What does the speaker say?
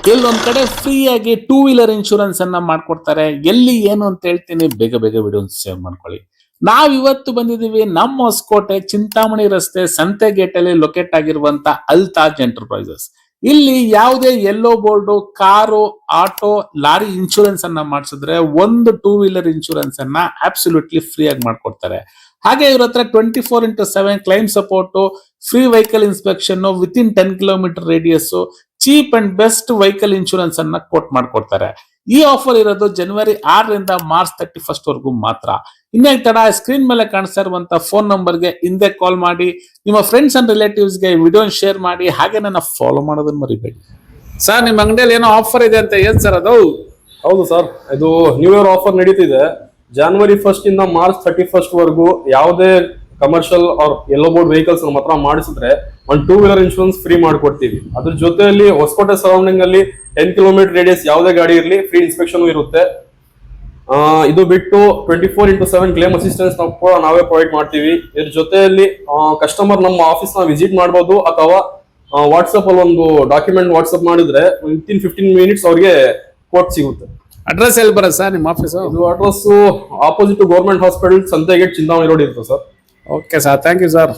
ಎಲ್ಲೊಂದ್ ಕಡೆ ಫ್ರೀ ಆಗಿ 2 wheeler insurance ಅನ್ನ ಮಾಡ್ಕೊಡ್ತಾರೆ. ಎಲ್ಲಿ ಏನು ಅಂತ ಹೇಳ್ತೀನಿ, ಬೇಗ ಬೇಗ ವಿಡಿಯೋ ಸೇವ್ ಮಾಡ್ಕೊಳ್ಳಿ. ನಾವ್ ಇವತ್ತು ಬಂದಿದೀವಿ ನಮ್ಮ ಹೊಸಕೋಟೆ ಚಿಂತಾಮಣಿ ರಸ್ತೆ ಸಂತೆ ಗೇಟ್ ಅಲ್ಲಿ ಲೊಕೇಟ್ ಆಗಿರುವಂತ ಅಲ್ತಾಜ್ ಎಂಟರ್ಪ್ರೈಸಸ್. ಇಲ್ಲಿ ಯಾವುದೇ yellow board car, auto, lorry insurance ಅನ್ನ ಮಾಡಿಸಿದ್ರೆ ಒಂದು 2 ವೀಲರ್ ಇನ್ಶೂರೆನ್ಸ್ ಅನ್ನ ಅಬ್ಸಲ್ಯೂಟ್ಲಿ ಫ್ರೀ ಆಗಿ ಮಾಡ್ಕೊಡ್ತಾರೆ. ಹಾಗೆ ಇವ್ರ ಹತ್ರ 24x7 claim support, free vehicle inspection within 10 kilometre radius, cheap and best vehicle insurance ಅನ್ನ ಕೋಟ್ ಮಾಡ್ಕೊಡ್ತಾರೆ. ಈ ಆಫರ್ ಇರೋದು ಜನವರಿ 6ರಿಂದ ಮಾರ್ಚ್ 31 ವರೆಗೂ ಮಾತ್ರ. ಇನ್ನೇ ತಡ, ಸ್ಕ್ರೀನ್ ಮೇಲೆ ಕಾಣಿಸ್ತಾ ಇರುವಂತ ಫೋನ್ ನಂಬರ್ಗೆ ಹಿಂದೆ ಕಾಲ್ ಮಾಡಿ, ನಿಮ್ಮ ಫ್ರೆಂಡ್ಸ್ ಅಂಡ್ ರಿಲೇಟಿವ್ಸ್ಗೆ ವಿಡಿಯೋ ಶೇರ್ ಮಾಡಿ, ಹಾಗೆ ನನ್ನ ಫಾಲೋ ಮಾಡೋದನ್ನ ಮರಿಬೇಡಿ. ಸರ್, ನಿಮ್ಮ ಅಂಗಡಿಯಲ್ಲಿ ಏನೋ ಆಫರ್ ಇದೆ ಅಂತ, ಏನ್ ಸರ್ ಅದು? ಹೌದು ಸರ್, ಇದು ನ್ಯೂ ಇಯರ್ ಆಫರ್ ನಡೀತಿದೆ. January 1st ಇಂದ March 31st ವರೆಗೂ ಯಾವುದೇ commercial or yellow board vehicles ನಮ್ಮ ಹತ್ರ ಮಾಡಿಸಿದ್ರೆ ಒಂದು 2 ವೀಲರ್ ಇನ್ಶೂರೆನ್ಸ್ ಫ್ರೀ ಮಾಡ್ಕೊಡ್ತೀವಿ. ಅದ್ರ ಜೊತೆಯಲ್ಲಿ ಹೊಸಕೋಟೆ ಸರೌಂಡಿಂಗ್ ಅಲ್ಲಿ 10 ಕಿಲೋಮೀಟರ್ ರೇಡಿಯಸ್ ಯಾವುದೇ ಗಾಡಿ ಇರಲಿ ಫ್ರೀ ಇನ್ಸ್ಪೆಕ್ಷನ್ ಇರುತ್ತೆ. ಇದು ಬಿಟ್ಟು 24x7 ಕ್ಲೇಮ್ ಅಸಿಸ್ಟೆನ್ಸ್ ನಾವು ಕೂಡ ನಾವೇ ಪ್ರೊವೈಡ್ ಮಾಡ್ತೀವಿ. ಇದ್ರ ಜೊತೆಯಲ್ಲಿ ಕಸ್ಟಮರ್ ನಮ್ಮ ಆಫೀಸ್ ನ ವಿಸಿಟ್ ಮಾಡಬಹುದು, ಅಥವಾ ವಾಟ್ಸ್ಆಪ್ ಅಲ್ಲಿ ಒಂದು ಡಾಕ್ಯುಮೆಂಟ್ ವಾಟ್ಸ್ಆಪ್ ಮಾಡಿದ್ರೆ ವಿತಿನ್ 15 ಮಿನಿಟ್ಸ್ ಅವ್ರಿಗೆ ಕೋಟ್ ಸಿಗುತ್ತೆ. ಅಡ್ರೆಸ್ ಎಲ್ಲಿ ಬರುತ್ತೆ ಸರ್ ನಿಮ್ಮ ಆಫೀಸ್? ಇದು address opposite government hospital, Santhegate, Chintamani road ಇರುತ್ತೆ sir. Okay sir, thank you sir.